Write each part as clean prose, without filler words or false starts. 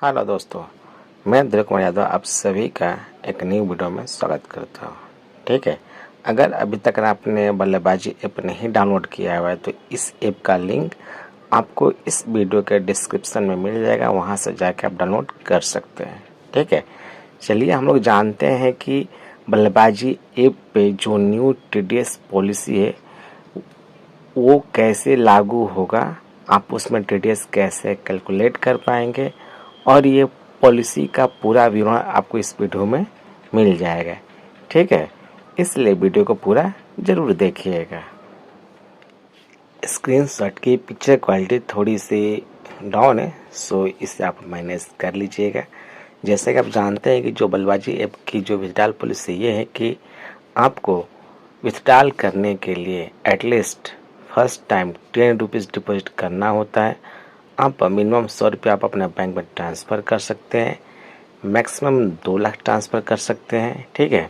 Hello दोस्तों, मैं दिलीप कुमार यादव आप सभी का एक न्यू वीडियो में स्वागत करता हूँ। ठीक है, अगर अभी तक आपने बल्लेबाजी ऐप नहीं डाउनलोड किया हुआ है तो इस ऐप का लिंक आपको इस वीडियो के डिस्क्रिप्शन में मिल जाएगा, वहाँ से जाके आप डाउनलोड कर सकते हैं। ठीक है, चलिए हम लोग जानते हैं कि बल्लेबाजी ऐप पे जो न्यू TDS पॉलिसी है वो कैसे लागू होगा, आप उसमें TDS कैसे कैलकुलेट कर पाएंगे और ये पॉलिसी का पूरा विवरण आपको इस वीडियो में मिल जाएगा। ठीक है, इसलिए वीडियो को पूरा ज़रूर देखिएगा। स्क्रीनशॉट की पिक्चर क्वालिटी थोड़ी सी डाउन है, सो इसे आप मैनेज कर लीजिएगा। जैसे कि आप जानते हैं कि जो बल्लेबाजी ऐप की जो विथड्रॉल पॉलिसी ये है कि आपको विथड्रॉल करने के लिए at least first time 10 rupees deposit करना होता है। आप मिनिमम 100 रुपये आप अपने बैंक में ट्रांसफ़र कर सकते हैं, मैक्सिमम 2 लाख ट्रांसफ़र कर सकते हैं। ठीक है,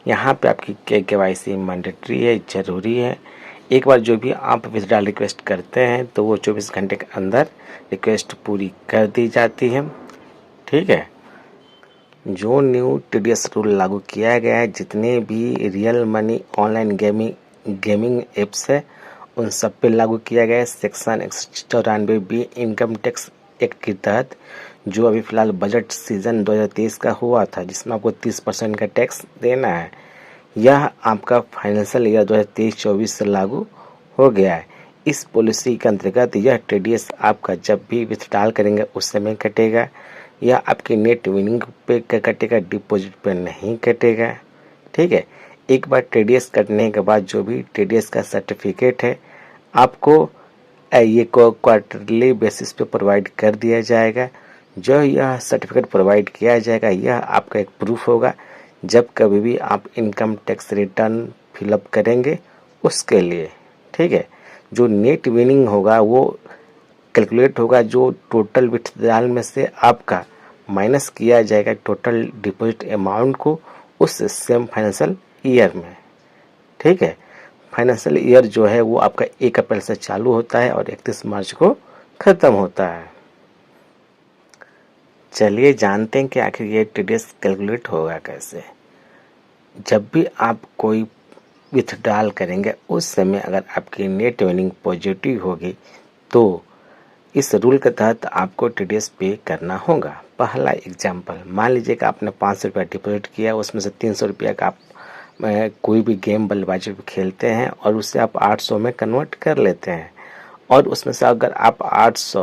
यहाँ पे आपकी KYC मैंडेटरी है, ज़रूरी है। एक बार जो भी आप विथड्रॉल रिक्वेस्ट करते हैं तो वो 24 घंटे के अंदर रिक्वेस्ट पूरी कर दी जाती है। ठीक है, जो न्यू TDS रूल लागू किया गया है, जितने भी real money online gaming apps है उन सब पे लागू किया गया है। Section 194B income tax act के तहत जो अभी फ़िलहाल बजट सीज़न 2023 का हुआ था, जिसमें आपको 30% का टैक्स देना है, यह आपका फाइनेंशियल ईयर 2023-24 से लागू हो गया है। इस पॉलिसी के अंतर्गत यह TDS आपका जब भी विथड्रॉल करेंगे उस समय कटेगा। यह आपकी नेट विनिंग पे कटेगा, डिपॉजिट पे नहीं कटेगा। ठीक है, एक बार TDS कटने के बाद जो भी TDS का सर्टिफिकेट है आपको ये क्वार्टरली बेसिस पे प्रोवाइड कर दिया जाएगा। जो यह सर्टिफिकेट प्रोवाइड किया जाएगा यह आपका एक प्रूफ होगा जब कभी भी आप इनकम टैक्स रिटर्न फिलअप करेंगे उसके लिए। ठीक है, जो नेट विनिंग होगा वो कैलकुलेट होगा, जो टोटल विथड्रॉल में से आपका माइनस किया जाएगा टोटल डिपॉजिट अमाउंट को उस सेम फाइनेंशियल ईयर में। ठीक है, फाइनेंशियल ईयर जो है वो आपका 1 अप्रैल से चालू होता है और 31 मार्च को ख़त्म होता है। चलिए जानते हैं कि आखिर ये TDS कैलकुलेट होगा कैसे। जब भी आप कोई विथड्रॉल करेंगे उस समय अगर आपकी नेट अर्निंग पॉजिटिव होगी तो इस रूल के तहत आपको TDS पे करना होगा। पहला एग्जाम्पल, मान लीजिए कि आपने 500 रुपया डिपॉजिट किया, उसमें से 300 रुपया का आप कोई भी गेम बल्लेबाजी पे खेलते हैं और उसे आप 800 में कन्वर्ट कर लेते हैं और उसमें से अगर आप 800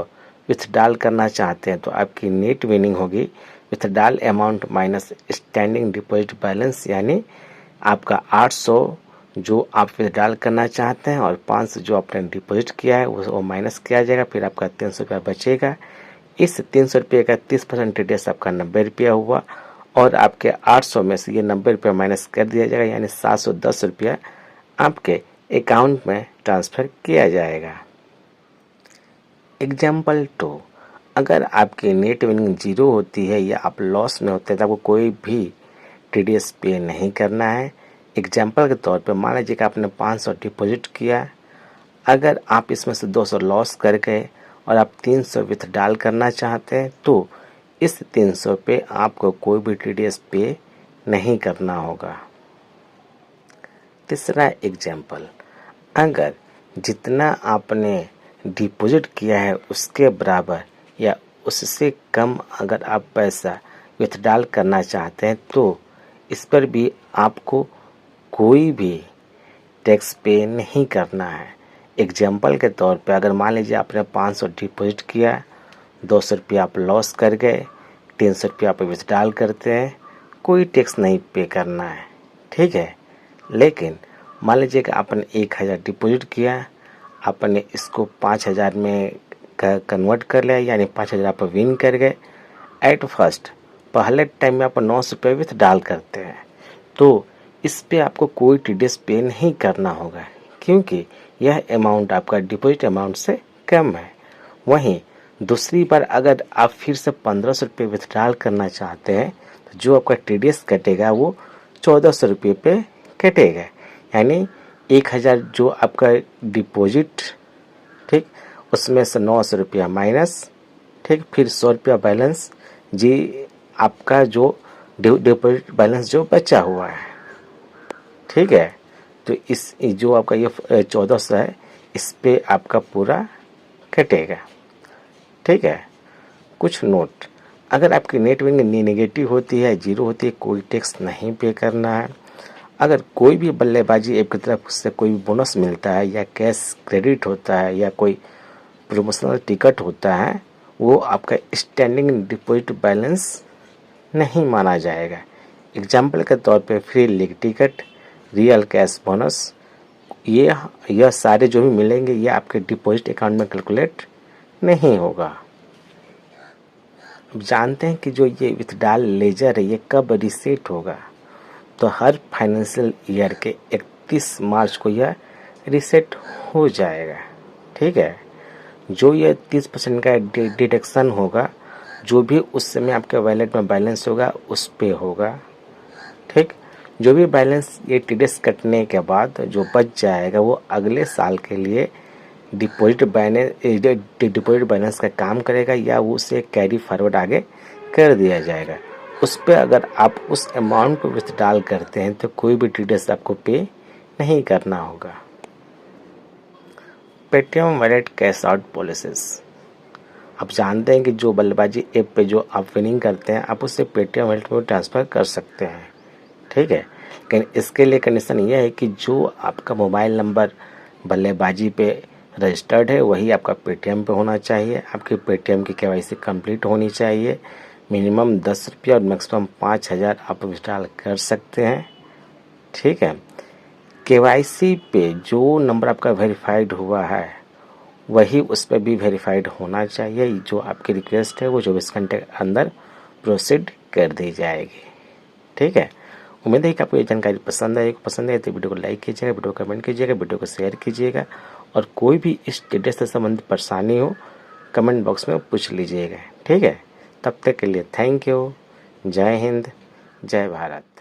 विथड्रॉल करना चाहते हैं तो आपकी नेट विनिंग होगी withdrawal amount minus standing deposit balance, यानी आपका 800 जो आप विथड्रॉल करना चाहते हैं और 500 जो आपने डिपॉजिट किया है वो माइनस किया जाएगा, फिर आपका 300 रुपया बचेगा। इस 300 रुपये का 30% TDS आपका 90 रुपया हुआ और आपके 800 में से ये 90 रुपया माइनस कर दिया जाएगा, यानी 710 रुपया आपके अकाउंट में ट्रांसफ़र किया जाएगा। एग्जाम्पल 2, अगर आपकी नेट विनिंग 0 होती है या आप लॉस में होते हैं तो आपको कोई भी TDS पे नहीं करना है। एग्जाम्पल के तौर पे मान लीजिए कि आपने 500 डिपॉजिट किया, अगर आप इसमें से 200 लॉस कर गए और आप 300 विथड्रॉल करना चाहते हैं तो इस 300 पे आपको कोई भी TDS पे नहीं करना होगा। तीसरा एग्जाम्पल, अगर जितना आपने डिपॉजिट किया है उसके बराबर या उससे कम अगर आप पैसा विथड्रॉल करना चाहते हैं तो इस पर भी आपको कोई भी टैक्स पे नहीं करना है। एग्जाम्पल के तौर पे अगर मान लीजिए आपने 500 डिपॉजिट किया, 200 रुपया आप लॉस कर गए, 300 रुपया आप विथड्रॉल करते हैं, कोई टैक्स नहीं पे करना है। ठीक है, लेकिन मान लीजिए कि आपने 1000 डिपॉजिट किया, आपने इसको 5000 में कन्वर्ट कर लिया, यानी 5000 आप विन कर गए। एट फर्स्ट पहले टाइम में आप 900 रुपये विथड्रॉल करते हैं तो इस पे आपको कोई TDS पे नहीं करना होगा क्योंकि यह अमाउंट आपका डिपॉजिट अमाउंट से कम है। वहीं दूसरी बार अगर आप फिर से 1500 रुपये विथड्रॉल करना चाहते हैं तो जो आपका TDS कटेगा वो 1400 रुपये पे कटेगा, यानी 1000 जो आपका डिपॉजिट, ठीक, उसमें से 900 रुपया माइनस, ठीक, फिर 100 रुपया बैलेंस, जी आपका जो डिपॉजिट बैलेंस जो बचा हुआ है, ठीक है। तो इस जो आपका ये 1400 है, इस पे आपका पूरा कटेगा, ठीक है। कुछ नोट, अगर आपकी नेट बैंकिंग नेगेटिव होती है, जीरो होती है, कोई टैक्स नहीं पे करना है। अगर कोई भी बल्लेबाजी ऐप की तरफ से कोई बोनस मिलता है या कैश क्रेडिट होता है या कोई प्रमोशनल टिकट होता है, वो आपका स्टैंडिंग डिपॉजिट बैलेंस नहीं माना जाएगा। एग्जाम्पल के तौर पे free league ticket, real cash bonus, यह सारे जो भी मिलेंगे ये आपके डिपॉजिट अकाउंट में कैलकुलेट नहीं होगा। अब जानते हैं कि जो ये विथड्रॉल लेजर है ये कब रीसेट होगा। तो हर फाइनेंशियल ईयर के 31 मार्च को यह रीसेट हो जाएगा, ठीक है। जो ये 30% का डिडक्शन होगा, जो भी उस समय आपके वॉलेट में बैलेंस होगा उस पे होगा, ठीक। जो भी बैलेंस ये टीडीएस कटने के बाद जो बच जाएगा वो अगले साल के लिए डिपॉजिट बैलेंस का काम करेगा या वो उसे कैरी फॉरवर्ड आगे कर दिया जाएगा। उस पर अगर आप उस अमाउंट को विथड्रॉल करते हैं तो कोई भी टीडीएस आपको पे नहीं करना होगा। Paytm wallet cash out policies, आप जानते हैं कि जो बल्लेबाजी ऐप पे जो आप विनिंग करते हैं आप उससे पेटीएम वॉलेट में ट्रांसफ़र कर सकते हैं, ठीक है। लेकिन इसके लिए कंडीशन ये है कि जो आपका मोबाइल नंबर बल्लेबाजी पे रजिस्टर्ड है वही आपका पेटीएम पे होना चाहिए। आपकी पेटीएम की केवाईसी कंप्लीट होनी चाहिए। मिनिमम 10 रुपये और मैक्सिमम 5000 आप विड्रॉल कर सकते हैं, ठीक है। केवाईसी पे जो नंबर आपका वेरीफाइड हुआ है वही उस पर भी वेरीफाइड होना चाहिए। जो आपकी रिक्वेस्ट है वो 24 घंटे के अंदर प्रोसीड कर दी जाएगी, ठीक है। उम्मीद है कि आपको ये जानकारी पसंद है तो वीडियो को लाइक कीजिएगा, वीडियो को कमेंट कीजिएगा, वीडियो को शेयर कीजिएगा और कोई भी इस टीडीएस से संबंधित परेशानी हो कमेंट बॉक्स में पूछ लीजिएगा, ठीक है। तब तक के लिए थैंक यू। जय हिंद, जय भारत।